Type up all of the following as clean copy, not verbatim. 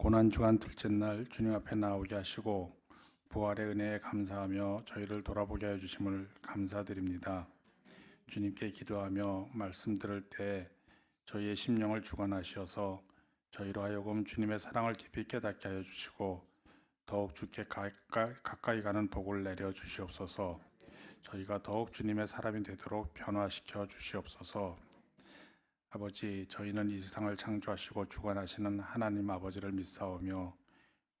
고난주간 둘째 날 주님 앞에 나오게 하시고 부활의 은혜에 감사하며 저희를 돌아보게 해주심을 감사드립니다. 주님께 기도하며 말씀 들을 때 저희의 심령을 주관하시어서 저희로 하여금 주님의 사랑을 깊이 깨닫게 하여 주시고 더욱 주께 가까이 가는 복을 내려 주시옵소서. 저희가 더욱 주님의 사람이 되도록 변화시켜 주시옵소서. 아버지, 저희는 이 세상을 창조하시고 주관하시는 하나님 아버지를 믿사오며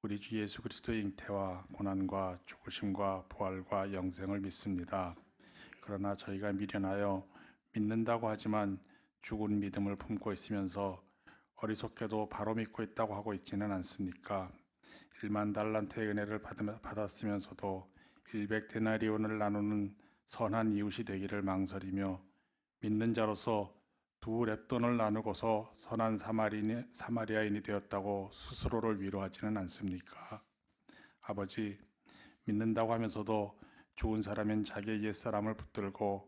우리 주 예수 그리스도의 잉태와 고난과 죽으심과 부활과 영생을 믿습니다. 그러나 저희가 미련하여 믿는다고 하지만 죽은 믿음을 품고 있으면서 어리석게도 바로 믿고 있다고 하고 있지는 않습니까? 1만 달란트의 은혜를 받았으면서도 100데나리온을 나누는 선한 이웃이 되기를 망설이며 믿는 자로서 두 렙돈을 나누고서 선한 사마리아인이 되었다고 스스로를 위로하지는 않습니까? 아버지, 믿는다고 하면서도 죽은 사람인 자기의 옛사람을 붙들고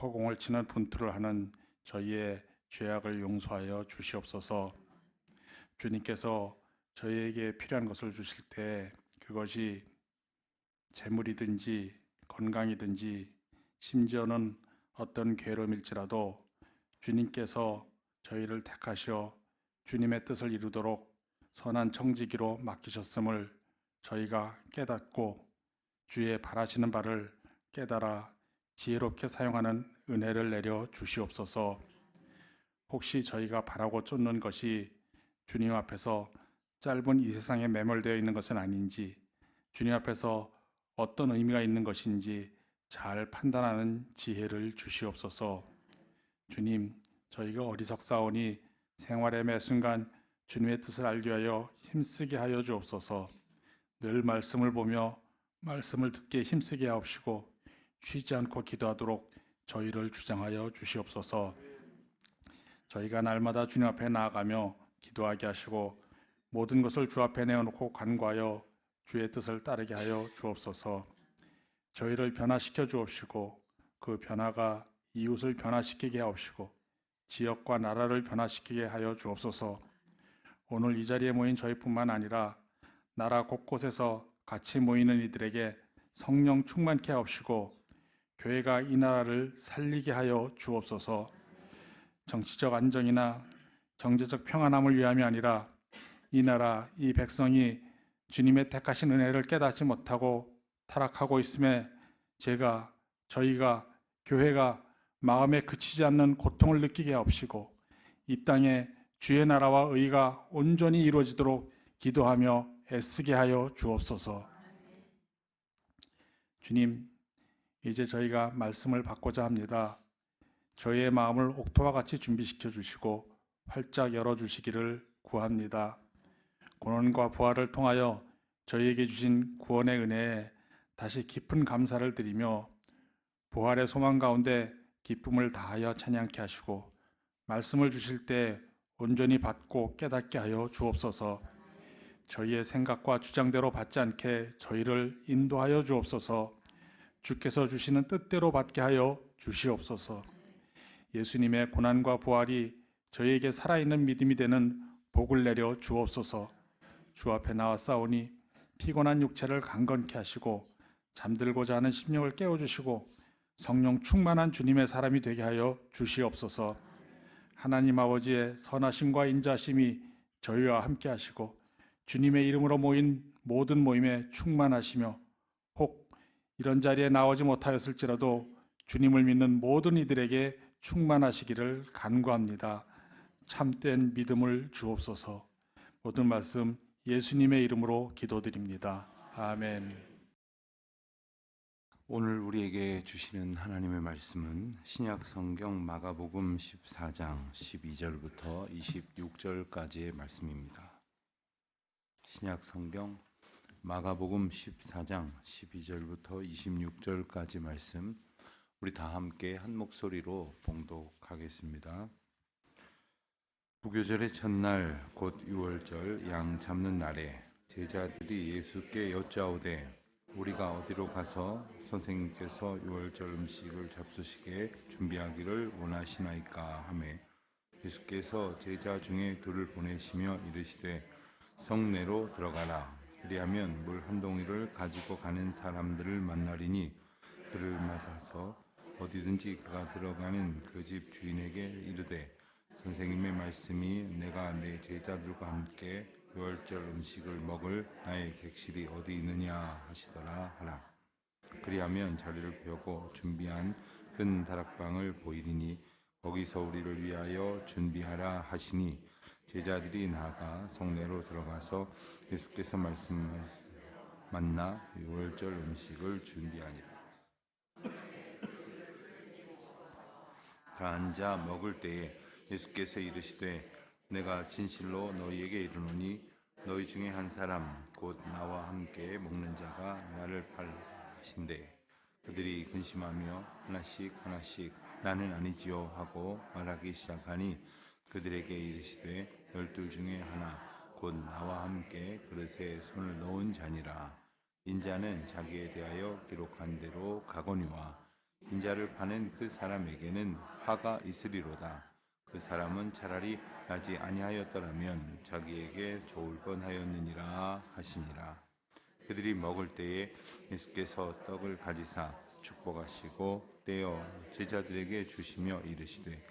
허공을 치는 분투를 하는 저희의 죄악을 용서하여 주시옵소서. 주님께서 저희에게 필요한 것을 주실 때 그것이 재물이든지 건강이든지 심지어는 어떤 괴로움일지라도 주님께서 저희를 택하시어 주님의 뜻을 이루도록 선한 청지기로 맡기셨음을 저희가 깨닫고 주의 바라시는 바를 깨달아 지혜롭게 사용하는 은혜를 내려 주시옵소서. 혹시 저희가 바라고 쫓는 것이 주님 앞에서 짧은 이 세상에 매몰되어 있는 것은 아닌지, 주님 앞에서 어떤 의미가 있는 것인지 잘 판단하는 지혜를 주시옵소서. 주님, 저희가 어리석사오니 생활의 매 순간 주님의 뜻을 알게 하여 힘쓰게 하여 주옵소서. 늘 말씀을 보며 말씀을 듣게 힘쓰게 하옵시고 쉬지 않고 기도하도록 저희를 주장하여 주시옵소서. 저희가 날마다 주님 앞에 나아가며 기도하게 하시고 모든 것을 주 앞에 내어놓고 간구하여 주의 뜻을 따르게 하여 주옵소서. 저희를 변화시켜 주옵시고 그 변화가 이웃을 변화시키게 하옵시고 지역과 나라를 변화시키게 하여 주옵소서. 오늘 이 자리에 모인 저희뿐만 아니라 나라 곳곳에서 같이 모이는 이들에게 성령 충만케 하옵시고 교회가 이 나라를 살리게 하여 주옵소서. 정치적 안정이나 경제적 평안함을 위함이 아니라 이 나라, 이 백성이 주님의 택하신 은혜를 깨닫지 못하고 타락하고 있음에 저희가, 교회가 마음에 그치지 않는 고통을 느끼게 하옵시고 이 땅에 주의 나라와 의가 온전히 이루어지도록 기도하며 애쓰게 하여 주옵소서. 주님, 이제 저희가 말씀을 받고자 합니다. 저희의 마음을 옥토와 같이 준비시켜 주시고 활짝 열어주시기를 구합니다. 고난과 부활을 통하여 저희에게 주신 구원의 은혜에 다시 깊은 감사를 드리며 부활의 소망 가운데 기쁨을 다하여 찬양케 하시고 말씀을 주실 때 온전히 받고 깨닫게 하여 주옵소서. 저희의 생각과 주장대로 받지 않게 저희를 인도하여 주옵소서. 주께서 주시는 뜻대로 받게 하여 주시옵소서. 예수님의 고난과 부활이 저희에게 살아있는 믿음이 되는 복을 내려 주옵소서. 주 앞에 나와 싸우니 피곤한 육체를 강건케 하시고 잠들고자 하는 심령을 깨워주시고 성령 충만한 주님의 사람이 되게 하여 주시옵소서. 하나님 아버지의 선하심과 인자심이 저희와 함께 하시고 주님의 이름으로 모인 모든 모임에 충만하시며 혹 이런 자리에 나오지 못하였을지라도 주님을 믿는 모든 이들에게 충만하시기를 간구합니다. 참된 믿음을 주옵소서. 모든 말씀 예수님의 이름으로 기도드립니다. 아멘. 오늘 우리에게 주시는 하나님의 말씀은 신약 성경 마가복음 14장 12절부터 26절까지의 말씀입니다. 신약 성경 마가복음 14장 12절부터 26절까지 말씀, 우리 다 함께 한 목소리로 봉독하겠습니다. 무교절의 첫날 곧 유월절 양 잡는 날에 제자들이 예수께 여짜오되 우리가 어디로 가서 선생님께서 유월절 음식을 잡수시게 준비하기를 원하시나이까 하매 예수께서 제자 중에 둘을 보내시며 이르시되 성내로 들어가라. 그리하면 물 한 동이를 가지고 가는 사람들을 만나리니 그를 맡아서 어디든지 그가 들어가는 그 집 주인에게 이르되 선생님의 말씀이 내가 내 제자들과 함께 유월절 음식을 먹을 나의 객실이 어디 있느냐 하시더라 하라. 그리하면 자리를 펴고 준비한 큰 다락방을 보이리니 거기서 우리를 위하여 준비하라 하시니 제자들이 나아가 성내로 들어가서 예수께서 말씀하신 만나 유월절 음식을 준비하니라. 다 앉아 먹을 때에 예수께서 이르시되 내가 진실로 너희에게 이르노니 너희 중에 한 사람 곧 나와 함께 먹는 자가 나를 팔신대 그들이 근심하며 하나씩 하나씩 나는 아니지요 하고 말하기 시작하니 그들에게 이르시되 12 중에 하나 곧 나와 함께 그릇에 손을 넣은 자니라. 인자는 자기에 대하여 기록한 대로 가거니와 인자를 파는 그 사람에게는 화가 있으리로다. 그 사람은 차라리 나지 아니하였더라면 자기에게 좋을 뻔하였느니라 하시니라. 그들이 먹을 때에 예수께서 떡을 가지사 축복하시고 떼어 제자들에게 주시며 이르시되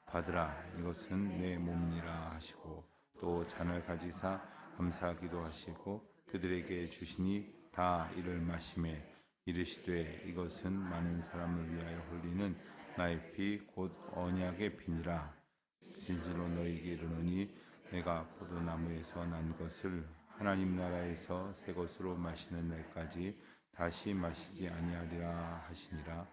받으라 이것은 내 몸이라 하시고 또 잔을 가지사 감사하기도 하시고 그들에게 주시니 다 이를 마시매 이르시되 이것은 많은 사람을 위하여 흘리는 나의 피 곧 언약의 피니라. 진실로 너희에게 이르노니 내가 포도나무에서 난 것을 하나님 나라에서 새 것으로 마시는 날까지 다시 마시지 아니하리라 하시니라.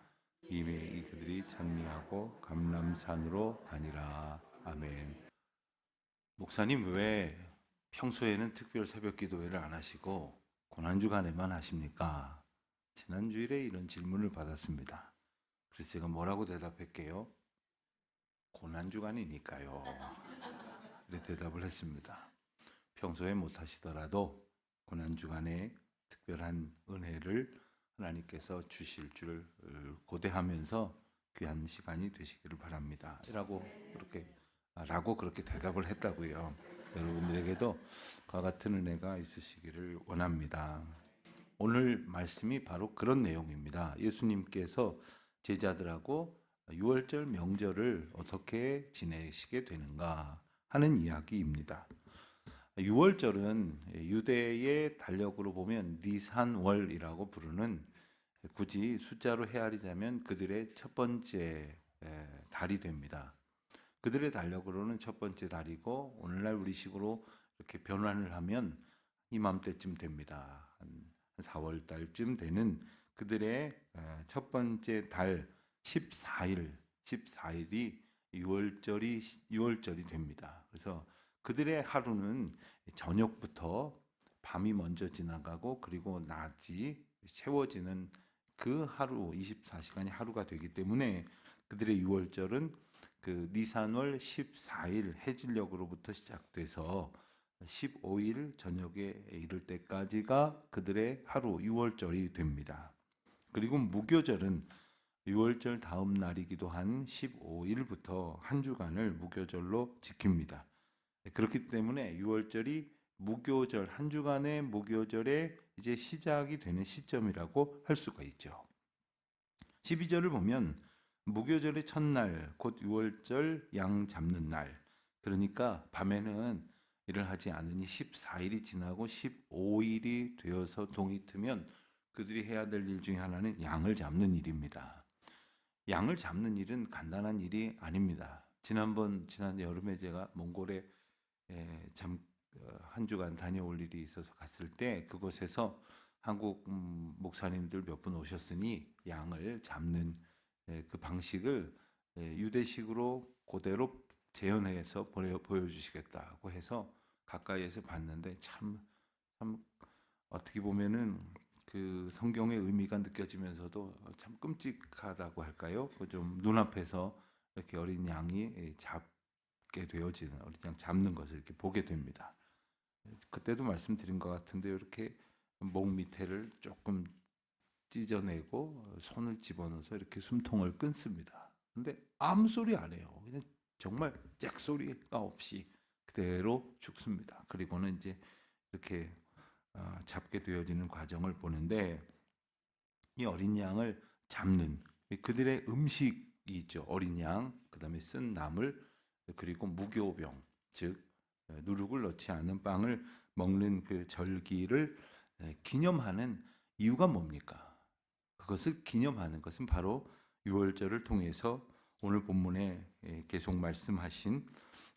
이에 그들이 찬미하고 감람산으로 가니라. 아멘. 목사님 왜 평소에는 특별 새벽 기도회를 안 하시고 고난주간에만 하십니까? 지난주일에 이런 질문을 받았습니다. 그래서 제가 뭐라고 대답할게요? 고난주간이니까요. 이렇게 대답을 했습니다. 평소에 못하시더라도 고난주간에 특별한 은혜를 하나님께서 주실 줄 고대하면서 귀한 시간이 되시기를 바랍니다. 라고 그렇게 대답을 했다고요. 여러분들에게도 그와 같은 은혜가 있으시기를 원합니다. 오늘 말씀이 바로 그런 내용입니다. 예수님께서 제자들하고 유월절 명절을 어떻게 지내시게 되는가 하는 이야기입니다. 유월절은 유대의 달력으로 보면 니산월이라고 부르는 굳이 숫자로 헤아리자면 그들의 첫 번째 달이 됩니다. 그들의 달력으로는 첫 번째 달이고 오늘날 우리식으로 이렇게 변환을 하면 이맘때쯤 됩니다. 한 4월 달쯤 되는 그들의 첫 번째 달 14일이 유월절이 됩니다. 그래서 그들의 하루는 저녁부터 밤이 먼저 지나가고 그리고 낮이 채워지는 그 하루 24시간이 하루가 되기 때문에 그들의 유월절은 그 니산월 14일 해질녘으로부터 시작돼서 15일 저녁에 이를 때까지가 그들의 하루 유월절이 됩니다. 그리고 무교절은 유월절 다음 날이기도 한 15일부터 한 주간을 무교절로 지킵니다. 그렇기 때문에 유월절이 무교절 한 주간의 무교절의 이제 시작이 되는 시점이라고 할 수가 있죠. 12절을 보면 무교절의 첫날 곧 유월절 양 잡는 날, 그러니까 밤에는 일을 하지 않으니 14일이 지나고 15일이 되어서 동이 트면 그들이 해야 될 일 중에 하나는 양을 잡는 일입니다. 양을 잡는 일은 간단한 일이 아닙니다. 지난 여름에 제가 몽골에 한 주간 다녀올 일이 있어서 갔을 때 그곳에서 한국 목사님들 몇 분 오셨으니 양을 잡는 그 방식을 유대식으로 그대로 재현해서 보여주시겠다고 해서 가까이에서 봤는데 참 어떻게 보면은 그 성경의 의미가 느껴지면서도 참 끔찍하다고 할까요? 좀 눈앞에서 이렇게 어린 양이 잡게 되어지는 어린 양 잡는 것을 이렇게 보게 됩니다. 그때도 말씀드린 것 같은데 이렇게 목 밑에를 조금 찢어내고 손을 집어넣어서 이렇게 숨통을 끊습니다. 근데 아무 소리 안 해요. 그냥 정말 잭소리가 없이 그대로 죽습니다. 그리고는 이제 이렇게 잡게 되어지는 과정을 보는데, 이 어린 양을 잡는 그들의 음식이 있죠. 어린 양, 그다음에 쓴 나물, 그리고 무교병, 즉 누룩을 넣지 않은 빵을 먹는 그 절기를 기념하는 이유가 뭡니까? 그것을 기념하는 것은 바로 유월절을 통해서 오늘 본문에 계속 말씀하신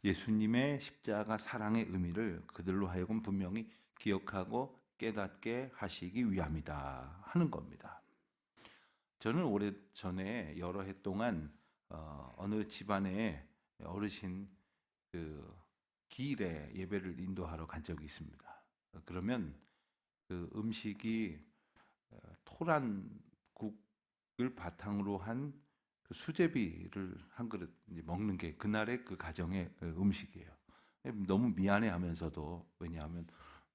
예수님의 십자가 사랑의 의미를 그들로 하여금 분명히 기억하고 깨닫게 하시기 위함이다 하는 겁니다. 저는 오래전에 여러 해 동안 어느 집안의 어르신 그 기일에 예배를 인도하러 간 적이 있습니다. 그러면 그 음식이 토란국을 바탕으로 한 그 수제비를 한 그릇 이제 먹는 게 그날의 그 가정의 음식이에요. 너무 미안해하면서도, 왜냐하면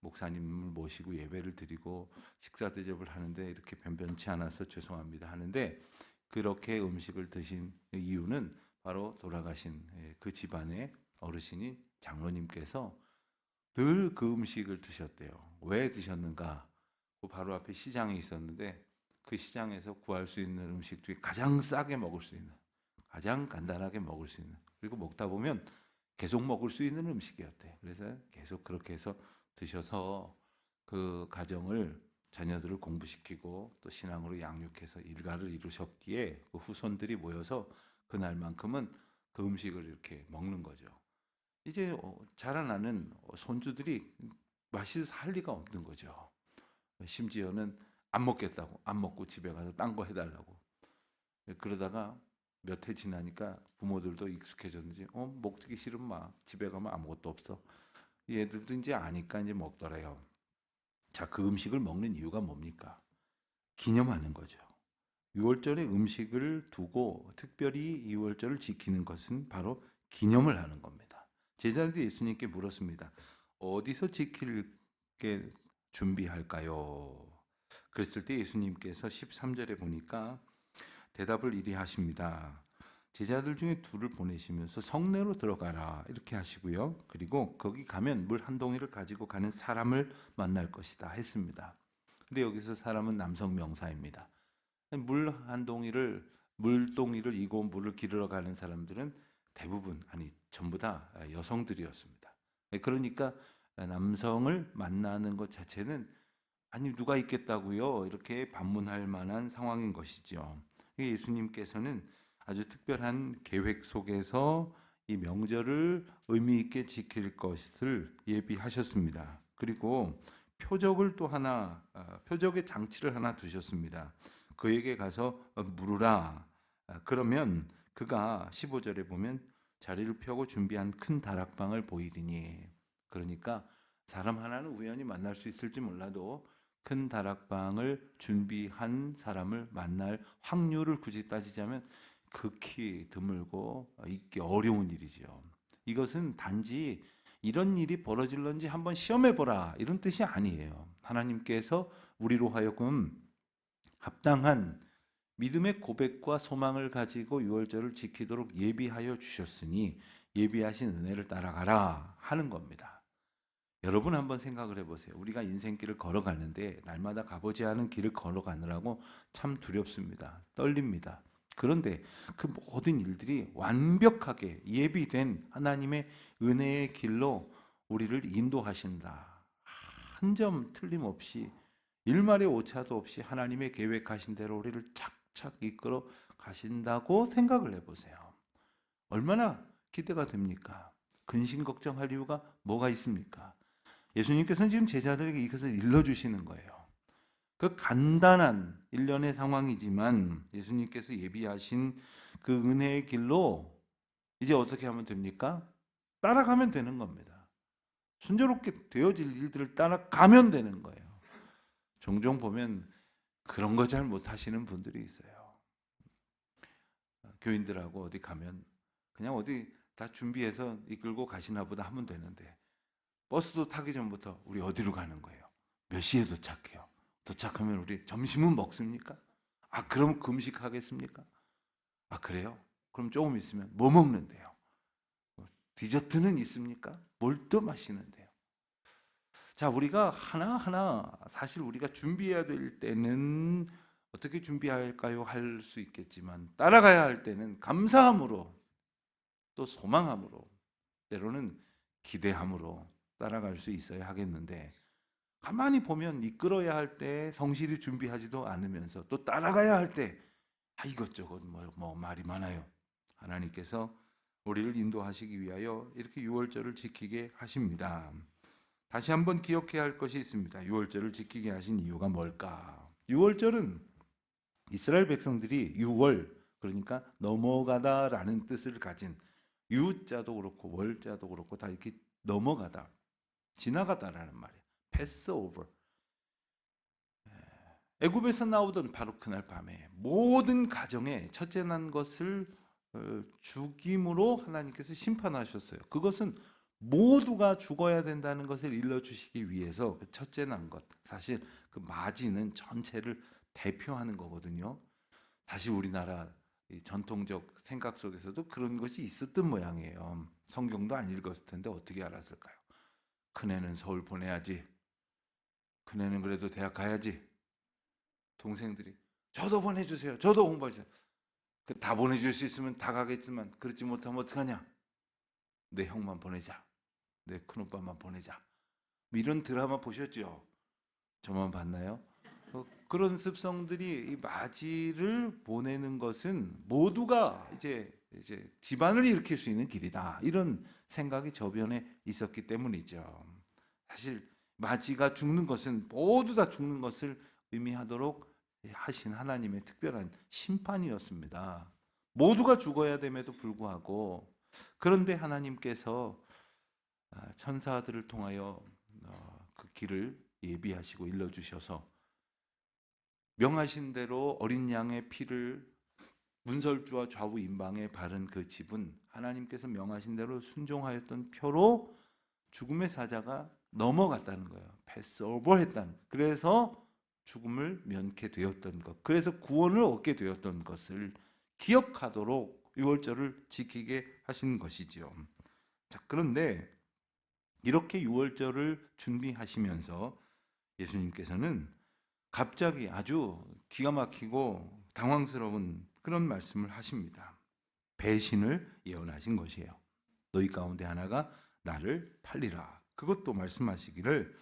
목사님을 모시고 예배를 드리고 식사 대접을 하는데 이렇게 변변치 않아서 죄송합니다 하는데, 그렇게 음식을 드신 이유는 바로 돌아가신 그 집안의 어르신이 장로님께서 늘 그 음식을 드셨대요. 왜 드셨는가? 그 바로 앞에 시장이 있었는데 그 시장에서 구할 수 있는 음식 중에 가장 싸게 먹을 수 있는, 가장 간단하게 먹을 수 있는, 그리고 먹다 보면 계속 먹을 수 있는 음식이었대. 그래서 계속 그렇게 해서 드셔서 그 가정을, 자녀들을 공부시키고 또 신앙으로 양육해서 일가를 이루셨기에 그 후손들이 모여서 그날만큼은 그 음식을 이렇게 먹는 거죠. 이제 자라나는 손주들이 맛있어서 할 리가 없는 거죠. 심지어는 안 먹겠다고, 안 먹고 집에 가서 딴 거 해달라고. 그러다가 몇 해 지나니까 부모들도 익숙해졌는지 먹기 싫으면 막 집에 가면 아무것도 없어. 얘들도 이제 아니까 이제 먹더래요. 자, 그 음식을 먹는 이유가 뭡니까? 기념하는 거죠. 유월절에 음식을 두고 특별히 유월절을 지키는 것은 바로 기념을 하는 겁니다. 제자들이 예수님께 물었습니다. 어디서 지킬게 준비할까요? 그랬을 때 예수님께서 13절에 보니까 대답을 이리 하십니다. 제자들 중에 둘을 보내시면서 성내로 들어가라 이렇게 하시고요. 그리고 거기 가면 물 한 동이를 가지고 가는 사람을 만날 것이다 했습니다. 근데 여기서 사람은 남성 명사입니다. 물 한 동이를, 물동이를 이고 물을 기르러 가는 사람들은 대부분, 아니 전부 다 여성들이었습니다. 그러니까 남성을 만나는 것 자체는 아니 누가 있겠다고요? 이렇게 반문할 만한 상황인 것이죠. 예수님께서는 아주 특별한 계획 속에서 이 명절을 의미 있게 지킬 것을 예비하셨습니다. 그리고 표적을 또 하나, 표적의 장치를 하나 두셨습니다. 그에게 가서 물으라. 그러면 그가 15절에 보면 자리를 펴고 준비한 큰 다락방을 보이리니, 그러니까 사람 하나는 우연히 만날 수 있을지 몰라도 큰 다락방을 준비한 사람을 만날 확률을 굳이 따지자면 극히 드물고 있기 어려운 일이죠. 이것은 단지 이런 일이 벌어질런지 한번 시험해보라 이런 뜻이 아니에요. 하나님께서 우리로 하여금 합당한 믿음의 고백과 소망을 가지고 유월절을 지키도록 예비하여 주셨으니 예비하신 은혜를 따라가라 하는 겁니다. 여러분 한번 생각을 해보세요. 우리가 인생길을 걸어가는데 날마다 가보지 않은 길을 걸어가느라고 참 두렵습니다. 떨립니다. 그런데 그 모든 일들이 완벽하게 예비된 하나님의 은혜의 길로 우리를 인도하신다. 한 점 틀림없이 일말의 오차도 없이 하나님의 계획하신 대로 우리를 착착 이끌어 가신다고 생각을 해보세요. 얼마나 기대가 됩니까? 근심 걱정할 이유가 뭐가 있습니까? 예수님께서는 지금 제자들에게 이것을 일러주시는 거예요. 그 간단한 일련의 상황이지만 예수님께서 예비하신 그 은혜의 길로 이제 어떻게 하면 됩니까? 따라가면 되는 겁니다. 순조롭게 되어질 일들을 따라가면 되는 거예요. 종종 보면 그런 거 잘 못하시는 분들이 있어요. 교인들하고 어디 가면 그냥 어디 다 준비해서 이끌고 가시나 보다 하면 되는데, 버스도 타기 전부터 우리 어디로 가는 거예요? 몇 시에 도착해요? 도착하면 우리 점심은 먹습니까? 아, 그럼 금식하겠습니까? 아, 그래요? 그럼 조금 있으면 뭐 먹는데요? 디저트는 있습니까? 뭘 또 마시는데요? 자, 우리가 하나하나 사실 우리가 준비해야 될 때는 어떻게 준비할까요? 할 수 있겠지만 따라가야 할 때는 감사함으로 또 소망함으로 때로는 기대함으로 따라갈 수 있어야 하겠는데 가만히 보면 이끌어야 할 때 성실히 준비하지도 않으면서 또 따라가야 할 때 이것저것 뭐 말이 많아요. 하나님께서 우리를 인도하시기 위하여 이렇게 유월절을 지키게 하십니다. 다시 한번 기억해야 할 것이 있습니다. 유월절을 지키게 하신 이유가 뭘까? 유월절은 이스라엘 백성들이 유월, 그러니까 넘어가다라는 뜻을 가진 유자도 그렇고 월자도 그렇고 다 이렇게 넘어가다, 지나가다라는 말이에요. 패스오버. 애굽에서 나오던 바로 그날 밤에 모든 가정에 첫째 난 것을 죽임으로 하나님께서 심판하셨어요. 그것은 모두가 죽어야 된다는 것을 일러주시기 위해서 그 첫째 난 것, 사실 그 맞이는 전체를 대표하는 거거든요. 사실 우리나라 전통적 생각 속에서도 그런 것이 있었던 모양이에요. 성경도 안 읽었을 텐데 어떻게 알았을까요? 큰애는 서울 보내야지. 큰애는 그래도 대학 가야지. 동생들이 저도 보내주세요. 저도 공부하세요. 다 보내줄 수 있으면 다 가겠지만 그렇지 못하면 어떡하냐? 내 형만 보내자. 내 큰오빠만 보내자. 이런 드라마 보셨죠? 저만 봤나요? 그런 습성들이 이 맞이를 보내는 것은 모두가 이제 집안을 일으킬 수 있는 길이다. 이런 생각이 저변에 있었기 때문이죠. 사실 맞이가 죽는 것은 모두 다 죽는 것을 의미하도록 하신 하나님의 특별한 심판이었습니다. 모두가 죽어야 됨에도 불구하고 그런데 하나님께서 천사들을 통하여 그 길을 예비하시고 일러주셔서 명하신 대로 어린 양의 피를 문설주와 좌우 임방에 바른 그 집은 하나님께서 명하신 대로 순종하였던 표로 죽음의 사자가 넘어갔다는 거예요. 패스오버 했다는. 그래서 죽음을 면케 되었던 것, 그래서 구원을 얻게 되었던 것을 기억하도록 유월절을 지키게 하신 것이지요. 자, 그런데 이렇게 유월절을 준비하시면서 예수님께서는 갑자기 아주 기가 막히고 당황스러운 그런 말씀을 하십니다. 배신을 예언하신 것이에요. 너희 가운데 하나가 나를 팔리라. 그것도 말씀하시기를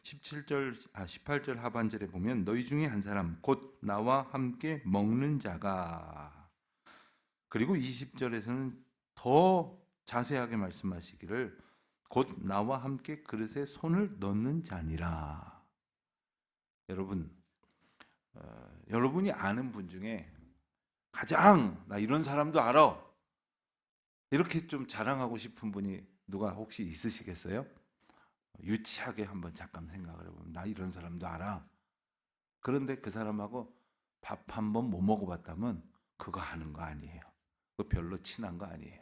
18절 하반절에 보면 너희 중에 한 사람 곧 나와 함께 먹는 자가, 그리고 20절에서는 더 자세하게 말씀하시기를 곧 나와 함께 그릇에 손을 넣는 자니라. 여러분, 여러분이 아는 분 중에 가장 나 이런 사람도 알아 이렇게 좀 자랑하고 싶은 분이 누가 혹시 있으시겠어요? 유치하게 한번 잠깐 생각을 해보면 나 이런 사람도 알아. 그런데 그 사람하고 밥 한 번 못 먹어봤다면 그거 하는 거 아니에요. 그거 별로 친한 거 아니에요.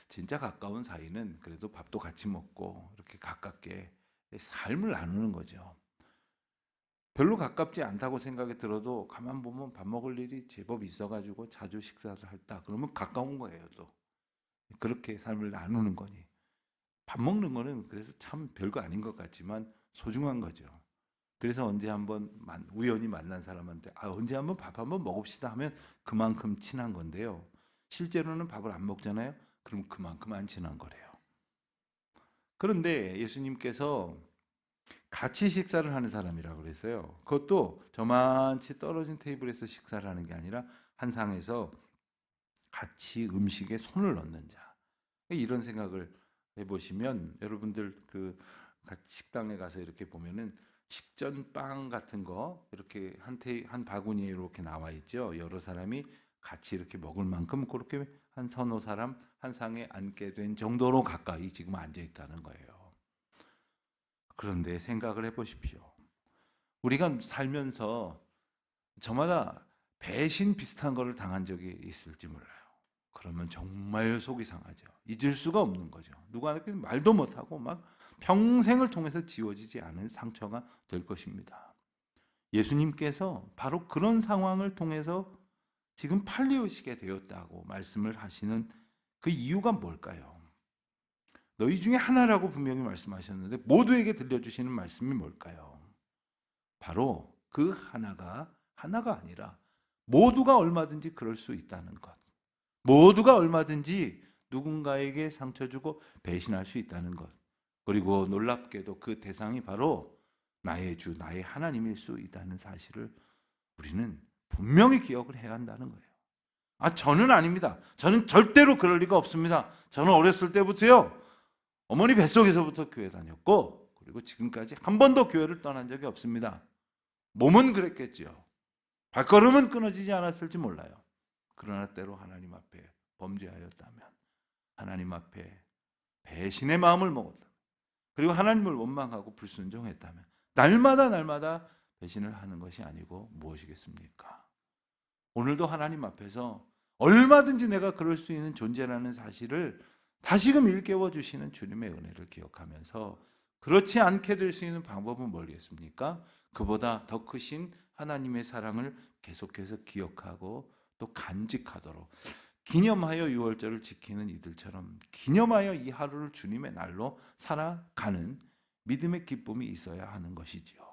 진짜 가까운 사이는 그래도 밥도 같이 먹고 이렇게 가깝게 삶을 나누는 거죠. 별로 가깝지 않다고 생각이 들어도 가만 보면 밥 먹을 일이 제법 있어가지고 자주 식사를 했다. 그러면 가까운 거예요. 또 그렇게 삶을 나누는 거니. 밥 먹는 거는 그래서 참 별거 아닌 것 같지만 소중한 거죠. 그래서 언제 한번 우연히 만난 사람한테 언제 한번 밥 한번 먹읍시다 하면 그만큼 친한 건데요. 실제로는 밥을 안 먹잖아요. 그럼 그만큼 안 친한 거래요. 그런데 예수님께서 같이 식사를 하는 사람이라고 그랬어요. 그것도 저만치 떨어진 테이블에서 식사를 하는 게 아니라 한 상에서 같이 음식에 손을 넣는 자. 이런 생각을 해보시면 여러분들 그 식당에 가서 이렇게 보면은 식전빵 같은 거 이렇게 한 바구니에 이렇게 나와 있죠. 여러 사람이 같이 이렇게 먹을 만큼 그렇게 한 서너 사람 한 상에 앉게 된 정도로 가까이 지금 앉아 있다는 거예요. 그런데 생각을 해보십시오. 우리가 살면서 저마다 배신 비슷한 거를 당한 적이 있을지 몰라요. 그러면 정말 속이 상하죠. 잊을 수가 없는 거죠. 누구한테 말도 못하고 막 평생을 통해서 지워지지 않은 상처가 될 것입니다. 예수님께서 바로 그런 상황을 통해서 지금 팔리우시게 되었다고 말씀을 하시는 그 이유가 뭘까요? 너희 중에 하나라고 분명히 말씀하셨는데 모두에게 들려주시는 말씀이 뭘까요? 바로 그 하나가 아니라 모두가 얼마든지 그럴 수 있다는 것. 모두가 얼마든지 누군가에게 상처 주고 배신할 수 있다는 것. 그리고 놀랍게도 그 대상이 바로 나의 주, 나의 하나님일 수 있다는 사실을 우리는 분명히 기억을 해야 한다는 거예요. 저는 아닙니다. 저는 절대로 그럴 리가 없습니다. 저는 어렸을 때부터요, 어머니 뱃속에서부터 교회 다녔고, 그리고 지금까지 한 번도 교회를 떠난 적이 없습니다. 몸은 그랬겠죠. 발걸음은 끊어지지 않았을지 몰라요. 그러나 때로 하나님 앞에 범죄하였다면, 하나님 앞에 배신의 마음을 먹었다면, 그리고 하나님을 원망하고 불순종했다면 날마다 배신을 하는 것이 아니고 무엇이겠습니까? 오늘도 하나님 앞에서 얼마든지 내가 그럴 수 있는 존재라는 사실을 다시금 일깨워 주시는 주님의 은혜를 기억하면서 그렇지 않게 될 수 있는 방법은 뭐겠습니까? 그보다 더 크신 하나님의 사랑을 계속해서 기억하고 또 간직하도록 기념하여 유월절을 지키는 이들처럼 기념하여 이 하루를 주님의 날로 살아가는 믿음의 기쁨이 있어야 하는 것이지요.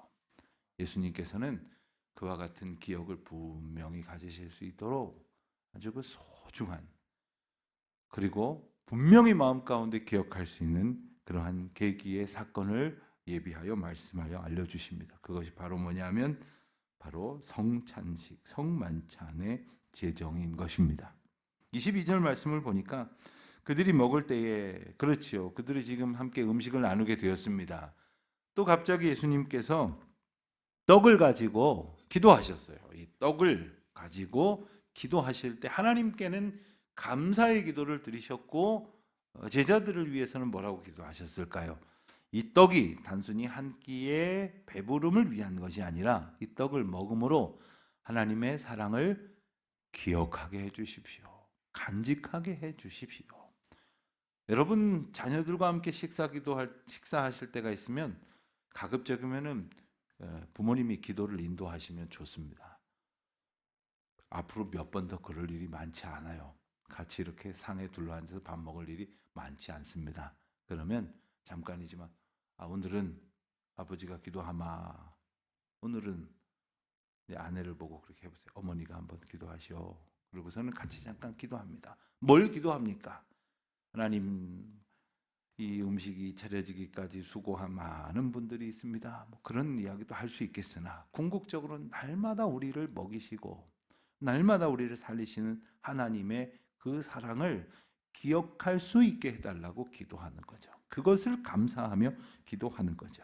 예수님께서는 그와 같은 기억을 분명히 가지실 수 있도록 아주 그 소중한, 그리고 분명히 마음 가운데 기억할 수 있는 그러한 계기의 사건을 예비하여 말씀하여 알려주십니다. 그것이 바로 뭐냐면 바로 성찬식, 성만찬의 제정인 것입니다. 22절 말씀을 보니까 그들이 먹을 때에, 그렇지요, 그들이 지금 함께 음식을 나누게 되었습니다. 또 갑자기 예수님께서 떡을 가지고 기도하셨어요. 이 떡을 가지고 기도하실 때 하나님께는 감사의 기도를 드리셨고, 제자들을 위해서는 뭐라고 기도하셨을까요? 이 떡이 단순히 한 끼의 배부름을 위한 것이 아니라 이 떡을 먹음으로 하나님의 사랑을 기억하게 해 주십시오. 간직하게 해 주십시오. 여러분, 자녀들과 함께 식사하실 때가 있으면 가급적이면은 부모님이 기도를 인도하시면 좋습니다. 앞으로 몇 번 더 그럴 일이 많지 않아요. 같이 이렇게 상에 둘러앉아서 밥 먹을 일이 많지 않습니다. 그러면 잠깐이지만 오늘은 아버지가 기도하마. 오늘은 내 아내를 보고 그렇게 해보세요. 어머니가 한번 기도하시오. 그러고서는 같이 잠깐 기도합니다. 뭘 기도합니까? 하나님, 이 음식이 차려지기까지 수고한 많은 분들이 있습니다. 그런 이야기도 할 수 있겠으나 궁극적으로 날마다 우리를 먹이시고 날마다 우리를 살리시는 하나님의 그 사랑을 기억할 수 있게 해달라고 기도하는 거죠. 그것을 감사하며 기도하는 거죠.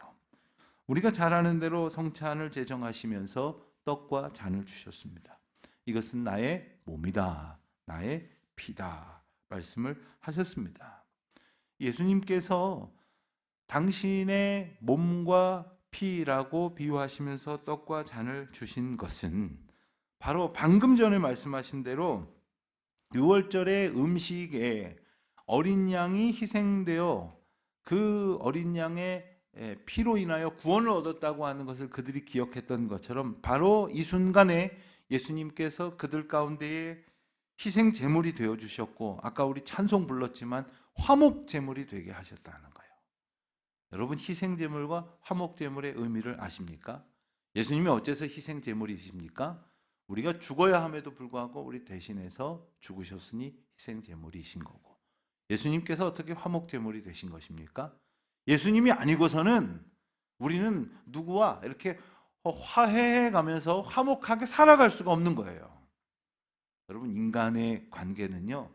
우리가 잘 아는 대로 성찬을 제정하시면서 떡과 잔을 주셨습니다. 이것은 나의 몸이다, 나의 피다 말씀을 하셨습니다. 예수님께서 당신의 몸과 피라고 비유하시면서 떡과 잔을 주신 것은 바로 방금 전에 말씀하신 대로 유월절의 음식에 어린 양이 희생되어 그 어린 양의 피로 인하여 구원을 얻었다고 하는 것을 그들이 기억했던 것처럼 바로 이 순간에 예수님께서 그들 가운데에 희생 제물이 되어 주셨고, 아까 우리 찬송 불렀지만 화목 제물이 되게 하셨다는 거예요. 여러분, 희생 제물과 화목 제물의 의미를 아십니까? 예수님이 어째서 희생 제물이십니까? 우리가 죽어야 함에도 불구하고 우리 대신해서 죽으셨으니 희생 제물이신 거고, 예수님께서 어떻게 화목 제물이 되신 것입니까? 예수님이 아니고서는 우리는 누구와 이렇게 화해해 가면서 화목하게 살아갈 수가 없는 거예요. 여러분, 인간의 관계는요,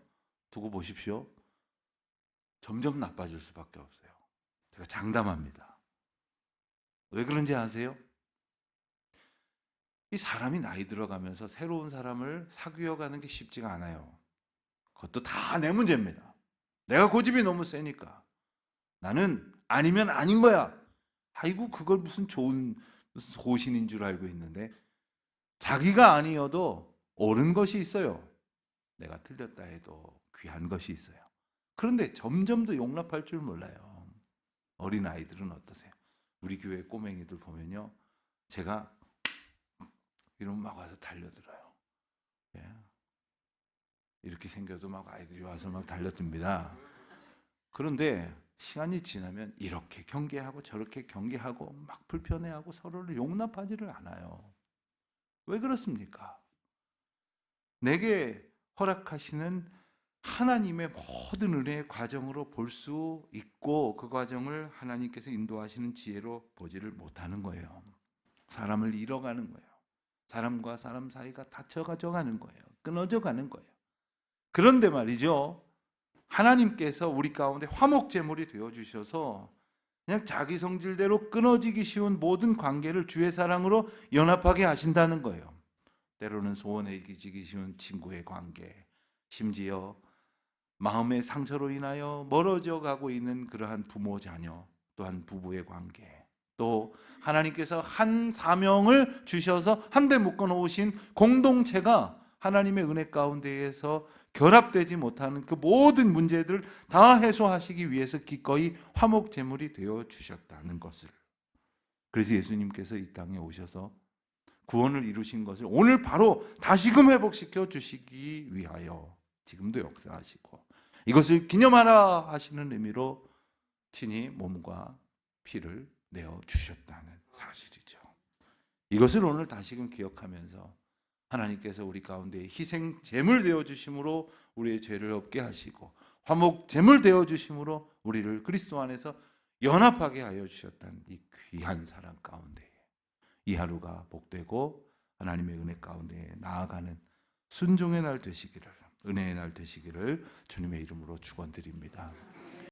두고 보십시오. 점점 나빠질 수밖에 없어요. 제가 장담합니다. 왜 그런지 아세요? 이 사람이 나이 들어가면서 새로운 사람을 사귀어 가는 게 쉽지가 않아요. 그것도 다 내 문제입니다. 내가 고집이 너무 세니까. 나는 아니면 아닌 거야. 아이고, 그걸 무슨 좋은 소신인 줄 알고 있는데, 자기가 아니어도 옳은 것이 있어요. 내가 틀렸다 해도 귀한 것이 있어요. 그런데 점점 더 용납할 줄 몰라요. 어린 아이들은 어떠세요? 우리 교회 꼬맹이들 보면요, 제가 이러면 막 와서 달려들어요. 예. 이렇게 생겨도 막 아이들이 와서 막 달려듭니다. 그런데 시간이 지나면 이렇게 경계하고 저렇게 경계하고 막 불편해하고 서로를 용납하지를 않아요. 왜 그렇습니까? 내게 허락하시는 하나님의 모든 은혜의 과정으로 볼 수 있고 그 과정을 하나님께서 인도하시는 지혜로 보지를 못하는 거예요. 사람을 잃어가는 거예요. 사람과 사람 사이가 닫혀가져 가는 거예요. 끊어져 가는 거예요. 그런데 말이죠, 하나님께서 우리 가운데 화목제물이 되어주셔서 그냥 자기 성질대로 끊어지기 쉬운 모든 관계를 주의 사랑으로 연합하게 하신다는 거예요. 때로는 소원해지기 쉬운 친구의 관계, 심지어 마음의 상처로 인하여 멀어져 가고 있는 그러한 부모 자녀, 또한 부부의 관계, 또 하나님께서 한 사명을 주셔서 한데 묶어 놓으신 공동체가 하나님의 은혜 가운데에서 결합되지 못하는 그 모든 문제들을 다 해소하시기 위해서 기꺼이 화목제물이 되어 주셨다는 것을, 그래서 예수님께서 이 땅에 오셔서 구원을 이루신 것을 오늘 바로 다시금 회복시켜 주시기 위하여 지금도 역사하시고 이것을 기념하라 하시는 의미로 친히 몸과 피를 내어 주셨다는 사실이죠. 이것을 오늘 다시금 기억하면서 하나님께서 우리 가운데 희생 제물 되어 주심으로 우리의 죄를 없게 하시고 화목 제물 되어 주심으로 우리를 그리스도 안에서 연합하게 하여 주셨다는 이 귀한 사랑 가운데 이 하루가 복되고 하나님의 은혜 가운데 나아가는 순종의 날 되시기를, 은혜의 날 되시기를 주님의 이름으로 축원드립니다.